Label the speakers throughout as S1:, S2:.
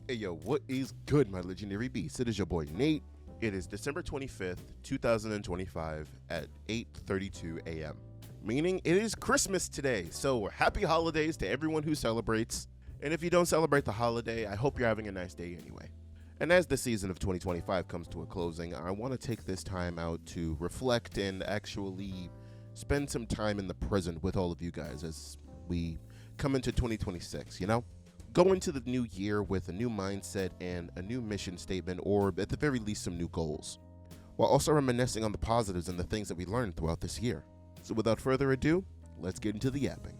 S1: Hey yo, what is good, my legendary beasts? It is your boy Nate. It is December 25th, 2025 at 8:32 a.m. Meaning it is Christmas today. So happy holidays to everyone who celebrates. And if you don't celebrate the holiday, I hope you're having a nice day anyway. And as the season of 2025 comes to a closing, I want to take this time out to reflect and actually spend some time in the present with all of you guys as we come into 2026, you know? Go into the new year with a new mindset and a new mission statement, or at the very least some new goals, while also reminiscing on the positives and the things that we learned throughout this year. So without further ado, let's get into the yapping.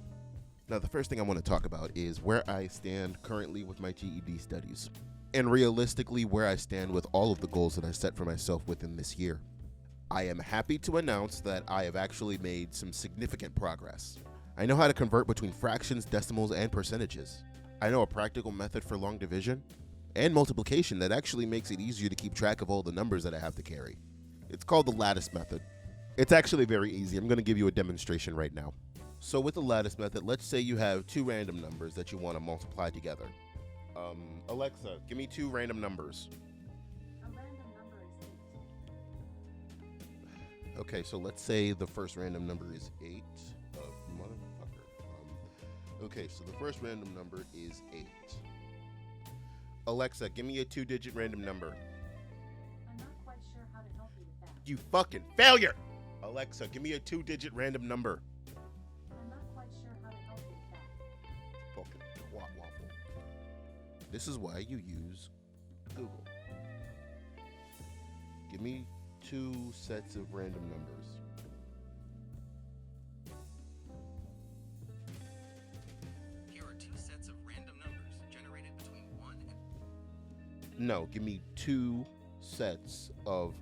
S1: Now, the first thing I want to talk about is where I stand currently with my GED studies, and realistically where I stand with all of the goals that I set for myself within this year. I am happy to announce that I have actually made some significant progress. I know how to convert between fractions, decimals, and percentages. I know a practical method for long division and multiplication that actually makes it easier to keep track of all the numbers that I have to carry. It's called the lattice method. It's actually very easy. I'm going to give you a demonstration right now. So with the lattice method, let's say you have two random numbers that you want to multiply together. Alexa, give me two random numbers.
S2: A random number is 8.
S1: Okay, so let's say the first random number is 8. Motherfucker. Okay, so the first random number is 8. Alexa, give me a 2-digit random number.
S2: I'm not quite sure how to help you with that.
S1: You fucking failure! Alexa, give me a 2-digit random number.
S2: I'm not quite sure how to help you with that.
S1: Fucking twat waffle. This is why you use Google. Give me 2 sets of random numbers.
S3: Here are 2 sets of random numbers generated between 1 and...
S1: No, give me 2 sets of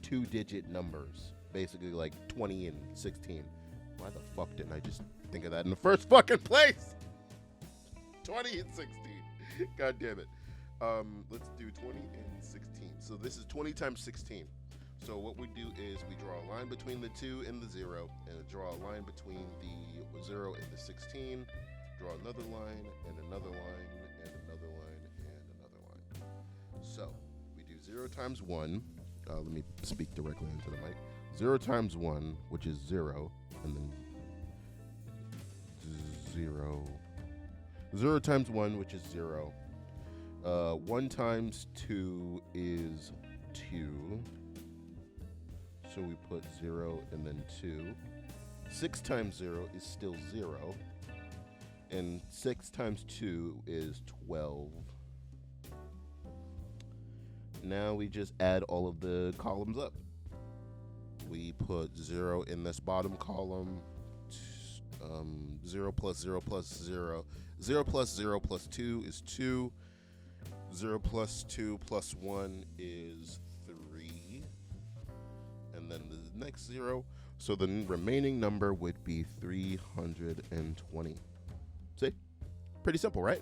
S1: 2-digit numbers. Basically like 20 and 16. Why the fuck didn't I just think of that in the first fucking place? 20 and 16. God damn it. Let's do 20 and 16. So this is 20 times 16. So what we do is we draw a line between the 2 and the 0, and draw a line between the 0 and the 16. Draw another line, and another line, and another line, and another line. So we do 0 times 1. Let me speak directly into the mic. 0 times 1, which is 0, and then 0. 0 times 1, which is 0. 1 times 2 is 2. So we put 0 and then 2. 6 times 0 is still 0. And 6 times 2 is 12. Now we just add all of the columns up. We put 0 in this bottom column. 0 plus 0 plus 0. 0 plus 0 plus 2 is 2. 0 plus 2 plus 1 is 3. And then the next 0. So the remaining number would be 320. See? Pretty simple, right?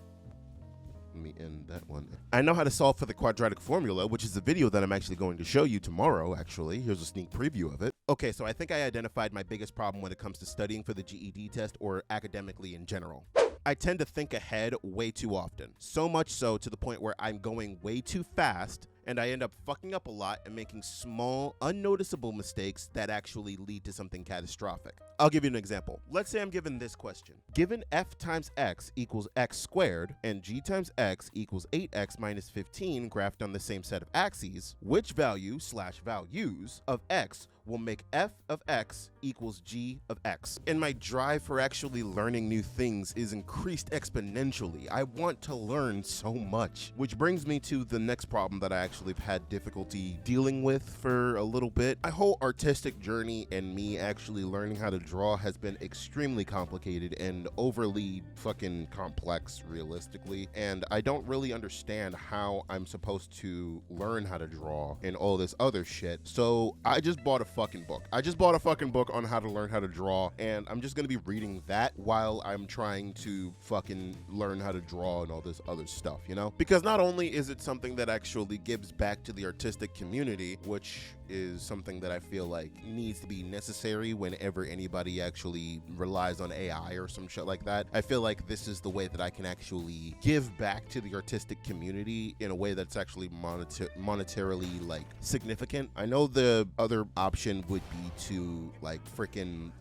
S1: Let me end that one. I know how to solve for the quadratic formula, which is the video that I'm actually going to show you tomorrow, actually. Here's a sneak preview of it. Okay, so I think I identified my biggest problem when it comes to studying for the GED test or academically in general. I tend to think ahead way too often. So much so to the point where I'm going way too fast and I end up fucking up a lot and making small, unnoticeable mistakes that actually lead to something catastrophic. I'll give you an example. Let's say I'm given this question. Given f times x equals x squared and g times x equals 8x minus 15 graphed on the same set of axes, which value/values of x will make f of x equals g of x? And my drive for actually learning new things is increased exponentially. I want to learn so much, which brings me to the next problem that I actually have had difficulty dealing with for a little bit. My whole artistic journey and me actually learning how to draw has been extremely complicated and overly fucking complex realistically, and I don't really understand how I'm supposed to learn how to draw and all this other shit. So I just bought a fucking book. I just bought a fucking book on how to learn how to draw, and I'm just gonna be reading that while I'm trying to fucking learn how to draw and all this other stuff, you know? Because not only is it something that actually gives back to the artistic community, which is something that I feel like needs to be necessary whenever anybody actually relies on AI or some shit like that. I feel like this is the way that I can actually give back to the artistic community in a way that's actually monetarily like significant. I know the other option would be to like freaking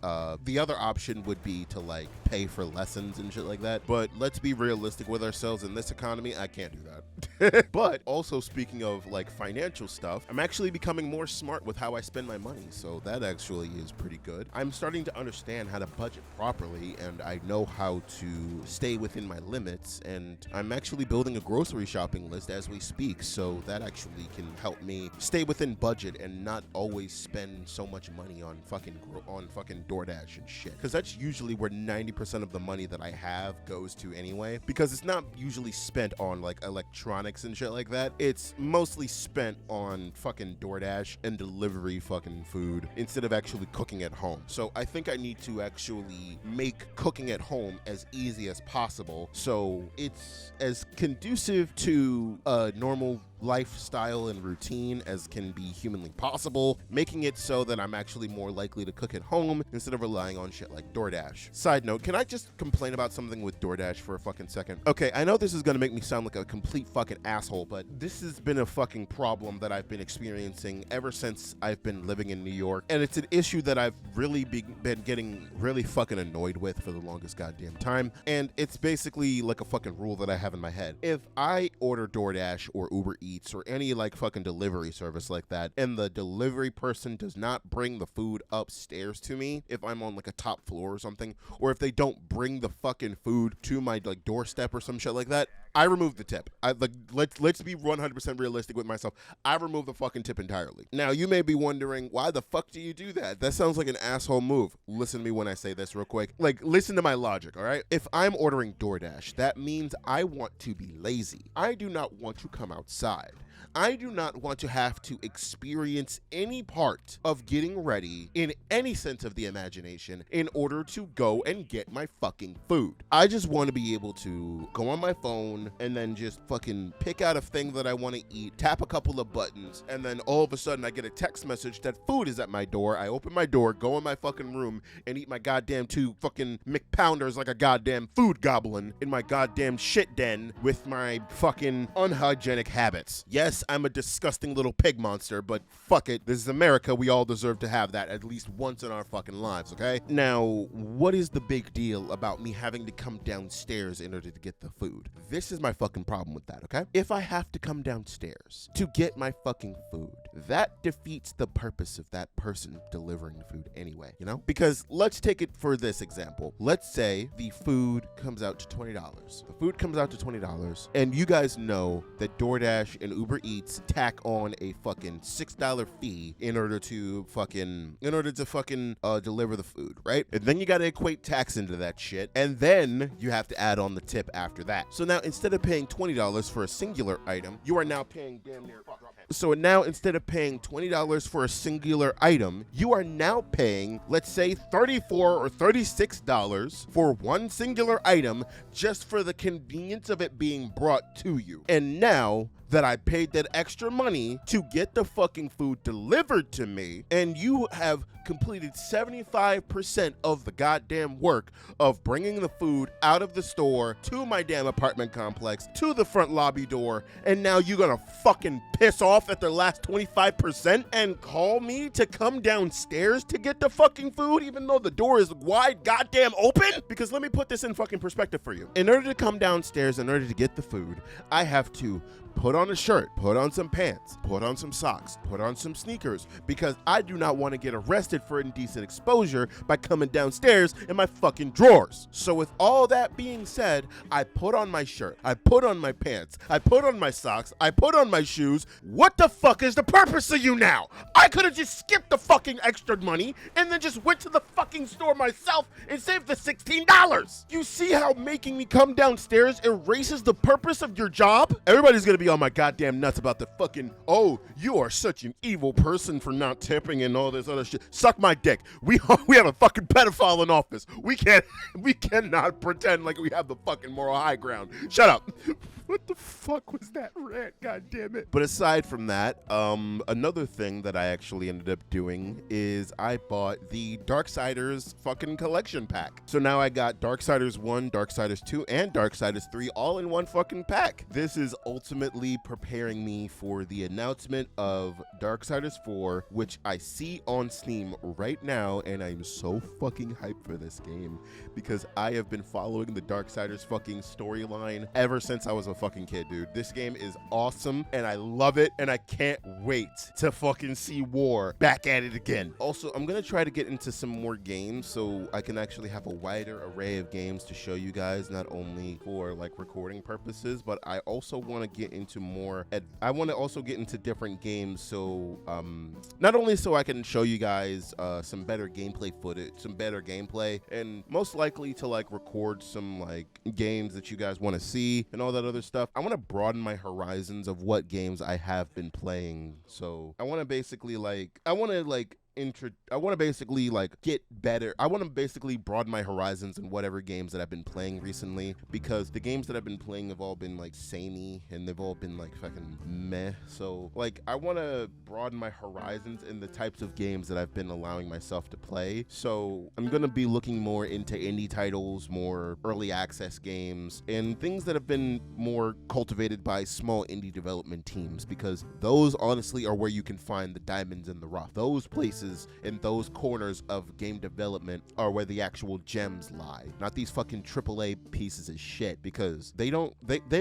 S1: the other option would be to like pay for lessons and shit like that, but let's be realistic with ourselves. In this economy, I can't do that. But also, speaking of like financial stuff, I'm actually becoming more smart with how I spend my money, so that actually is pretty good. I'm starting to understand how to budget properly, and I know how to stay within my limits, and I'm actually building a grocery shopping list as we speak, so that actually can help me stay within budget and not always spend so much money on fucking DoorDash and shit, because that's usually where 90% of the money that I have goes to anyway, because it's not usually spent on like electronics and shit like that. It's mostly spent on fucking DoorDash and delivery fucking food instead of actually cooking at home. So I think I need to actually make cooking at home as easy as possible, so it's as conducive to a normal lifestyle and routine as can be humanly possible, making it so that I'm actually more likely to cook at home instead of relying on shit like DoorDash. Side note, can I just complain about something with DoorDash for a fucking second? Okay, I know this is gonna make me sound like a complete fucking asshole, but this has been a fucking problem that I've been experiencing ever since I've been living in New York, and it's an issue that I've really been getting really fucking annoyed with for the longest goddamn time, and it's basically like a fucking rule that I have in my head. If I order DoorDash or Uber Eats or any like fucking delivery service like that, and the delivery person does not bring the food upstairs to me, if I'm on like a top floor or something, or if they don't bring the fucking food to my like doorstep or some shit like that, I remove the tip. Let's be 100% realistic with myself. I remove the fucking tip entirely. Now, you may be wondering, why the fuck do you do that? That sounds like an asshole move. Listen to me when I say this real quick. Like, listen to my logic, all right? If I'm ordering DoorDash, that means I want to be lazy. I do not want to come outside. I do not want to have to experience any part of getting ready in any sense of the imagination in order to go and get my fucking food. I just want to be able to go on my phone and then just fucking pick out a thing that I want to eat, tap a couple of buttons, and then all of a sudden I get a text message that food is at my door. I open my door, go in my fucking room, and eat my goddamn 2 fucking McPounders like a goddamn food goblin in my goddamn shit den with my fucking unhygienic habits. Yes, I'm a disgusting little pig monster, but fuck it. This is America. We all deserve to have that at least once in our fucking lives, okay? Now, what is the big deal about me having to come downstairs in order to get the food? This is my fucking problem with that, okay? If I have to come downstairs to get my fucking food, that defeats the purpose of that person delivering the food anyway, you know? Because let's take it for this example. Let's say the food comes out to $20. The food comes out to $20, and you guys know that DoorDash and Uber Eats tack on a fucking $6 fee in order to fucking deliver the food, right? And then you gotta equate tax into that shit, and then you have to add on the tip after that. So now instead of paying $20 for a singular item, you are now paying damn near. So now instead of paying $20 for a singular item, you are now paying, let's say, $34 or $36 for one singular item just for the convenience of it being brought to you. And now that I paid that extra money to get the fucking food delivered to me, and you have completed 75% of the goddamn work of bringing the food out of the store to my damn apartment complex, to the front lobby door, and now you're gonna fucking piss off at the last 25% and call me to come downstairs to get the fucking food even though the door is wide goddamn open? Because let me put this in fucking perspective for you. In order to come downstairs, in order to get the food, I have to put on a shirt, put on some pants, put on some socks, put on some sneakers, because I do not want to get arrested for indecent exposure by coming downstairs in my fucking drawers. So with all that being said, I put on my shirt, I put on my pants, I put on my socks, I put on my shoes. What the fuck is the purpose of you now? I could have just skipped the fucking extra money and then just went to the fucking store myself and saved the $16. You see how making me come downstairs erases the purpose of your job? Everybody's gonna be on my goddamn nuts about the fucking, oh, you are such an evil person for not tipping and all this other shit. Suck my dick. We have a fucking pedophile in office. We cannot pretend like we have the fucking moral high ground. Shut up. What the fuck was that rant? God damn it. But aside from that, another thing that I actually ended up doing is I bought the Darksiders fucking collection pack. So now I got Darksiders 1, Darksiders 2, and Darksiders 3 all in one fucking pack. This is ultimately preparing me for the announcement of Darksiders 4, which I see on Steam right now, and I'm so fucking hyped for this game because I have been following the Darksiders fucking storyline ever since I was a fucking kid, dude. This game is awesome and I love it, and I can't wait to fucking see War back at it again. Also, I'm gonna try to get into some more games so I can actually have a wider array of games to show you guys, not only for like recording purposes, but I also want to get into more I want to also get into different games, so not only so I can show you guys some better gameplay footage, some better gameplay, and most likely to like record some like games that you guys want to see and all that other stuff. I want to broaden my horizons of what games I have been playing. So I want to basically get better. I want to basically broaden my horizons in whatever games that I've been playing recently, because the games that I've been playing have all been like samey and they've all been like fucking meh. So like I want to broaden my horizons in the types of games that I've been allowing myself to play. So I'm going to be looking more into indie titles, more early access games, and things that have been more cultivated by small indie development teams, because those honestly are where you can find the diamonds in the rough. Those places in those corners of game development are where the actual gems lie, not these fucking AAA pieces of shit, because they've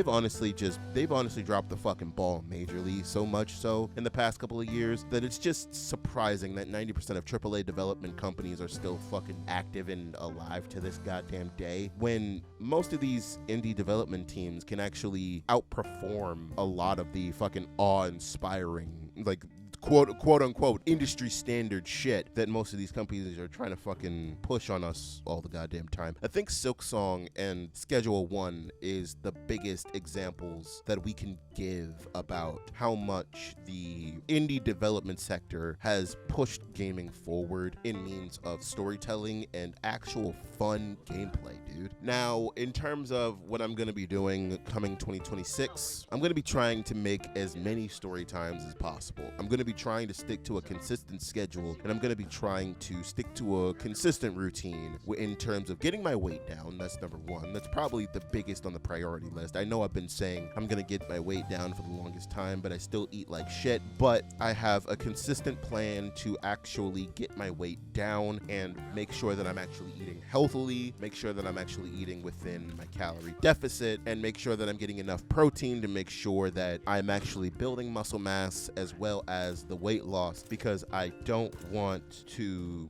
S1: honestly dropped the fucking ball majorly, so much so in the past couple of years that it's just surprising that 90% of AAA development companies are still fucking active and alive to this goddamn day, when most of these indie development teams can actually outperform a lot of the fucking awe-inspiring, like quote unquote industry standard shit that most of these companies are trying to fucking push on us all the goddamn time. I think Silksong and Schedule 1 is the biggest examples that we can give about how much the indie development sector has pushed gaming forward in means of storytelling and actual fun gameplay, dude. Now, in terms of what I'm going to be doing coming 2026, I'm going to be trying to make as many story times as possible. I'm going to be trying to stick to a consistent schedule, and I'm going to be trying to stick to a consistent routine in terms of getting my weight down. That's number one. That's probably the biggest on the priority list. I know I've been saying I'm going to get my weight down for the longest time, but I still eat like shit. But I have a consistent plan to actually get my weight down and make sure that I'm actually eating healthily, make sure that I'm actually eating within my calorie deficit, and make sure that I'm getting enough protein to make sure that I'm actually building muscle mass as well as the weight loss, because I don't want to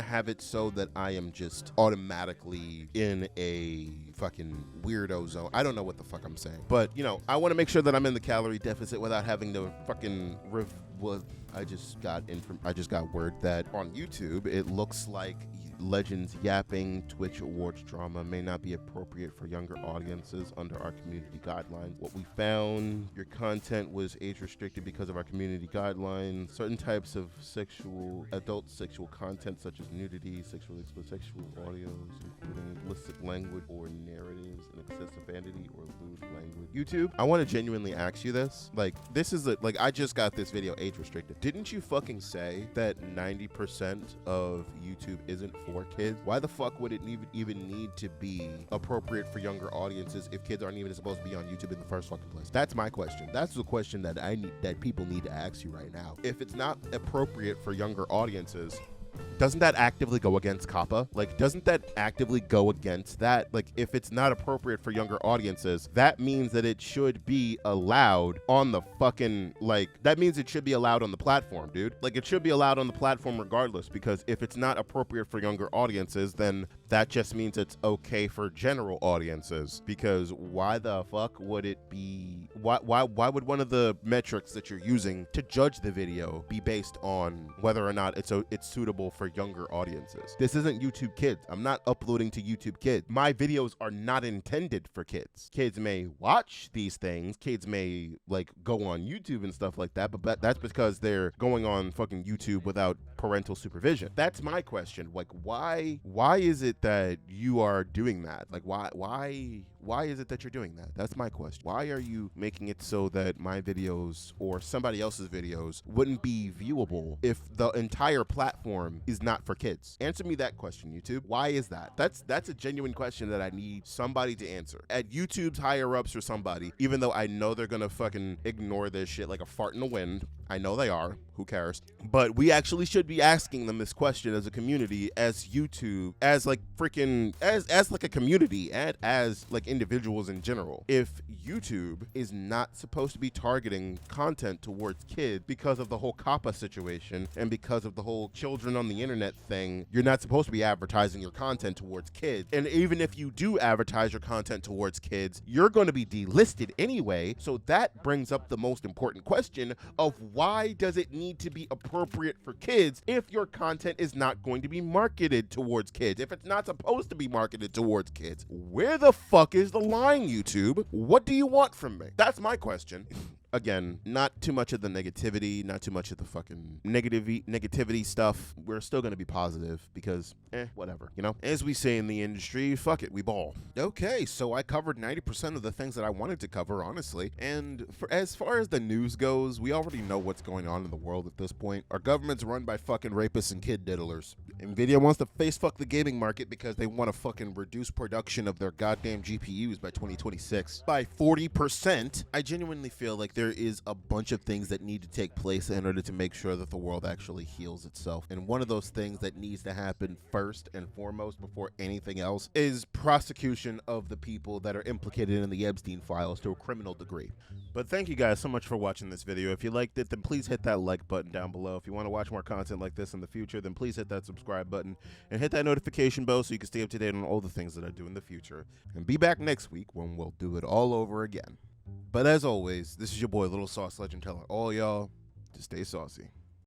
S1: have it so that I am just automatically in a fucking weirdo zone. I don't know what the fuck I'm saying, but you know, I want to make sure that I'm in the calorie deficit without having to fucking I just got word that on YouTube it looks like Legends Yapping Twitch Awards drama may not be appropriate for younger audiences under our community guidelines. What we found, your content was age restricted because of our community guidelines. Certain types of adult sexual content such as nudity, sexual audios, including illicit language or narratives and excessive vanity or lewd language. YouTube, I want to genuinely ask you this. Like, I just got this video age restricted. Didn't you fucking say that 90% of YouTube isn't for kids? Why the fuck would it even need to be appropriate for younger audiences if kids aren't even supposed to be on YouTube in the first fucking place? That's my question. That's the question that people need to ask you right now. If it's not appropriate for younger audiences, doesn't that actively go against COPPA? Like, doesn't that actively go against that? Like, if it's not appropriate for younger audiences, that means that it should be allowed on the fucking, that means it should be allowed on the platform, dude. Like, it should be allowed on the platform regardless, because if it's not appropriate for younger audiences, then that just means it's okay for general audiences, because why the fuck would it be why would one of the metrics that you're using to judge the video be based on whether or not it's suitable for younger audiences? This isn't YouTube Kids. I'm not uploading to YouTube Kids. My videos are not intended for kids. Kids may watch these things. Kids may like go on YouTube and stuff like that, but that's because they're going on fucking YouTube without parental supervision. That's my question. Like, why is it that you are doing that? Like, why is it that you're doing that? That's my question. Why are you making it so that my videos or somebody else's videos wouldn't be viewable if the entire platform is not for kids? Answer me that question, YouTube. Why is that? That's a genuine question that I need somebody to answer. At YouTube's higher ups or somebody, even though I know they're gonna fucking ignore this shit like a fart in the wind. I know they are. Who cares? But we actually should be asking them this question as a community, as YouTube, as like freaking, as like a community, and as like individuals in general. If YouTube is not supposed to be targeting content towards kids because of the whole COPPA situation and because of the whole children on the internet thing, you're not supposed to be advertising your content towards kids. And even if you do advertise your content towards kids, you're going to be delisted anyway. So that brings up the most important question of why does it need to be appropriate for kids if your content is not going to be marketed towards kids? If it's not supposed to be marketed towards kids, where the fuck is the line, YouTube? What do you want from me? That's my question. Again, not too much of the negativity, not too much of the fucking negativity stuff. We're still going to be positive because, whatever, you know? As we say in the industry, fuck it, we ball. Okay, so I covered 90% of the things that I wanted to cover, honestly. And as far as the news goes, we already know what's going on in the world at this point. Our government's run by fucking rapists and kid diddlers. Nvidia wants to face fuck the gaming market because they want to fucking reduce production of their goddamn GPUs by 2026 by 40%. I genuinely feel like there is a bunch of things that need to take place in order to make sure that the world actually heals itself. And one of those things that needs to happen first and foremost before anything else is prosecution of the people that are implicated in the Epstein files to a criminal degree. But thank you guys so much for watching this video. If you liked it, then please hit that like button down below. If you want to watch more content like this in the future, then please hit that subscribe button and hit that notification bell so you can stay up to date on all the things that I do in the future. And be back next week when we'll do it all over again. But as always, this is your boy, LilSauceLegend, telling all y'all to stay saucy.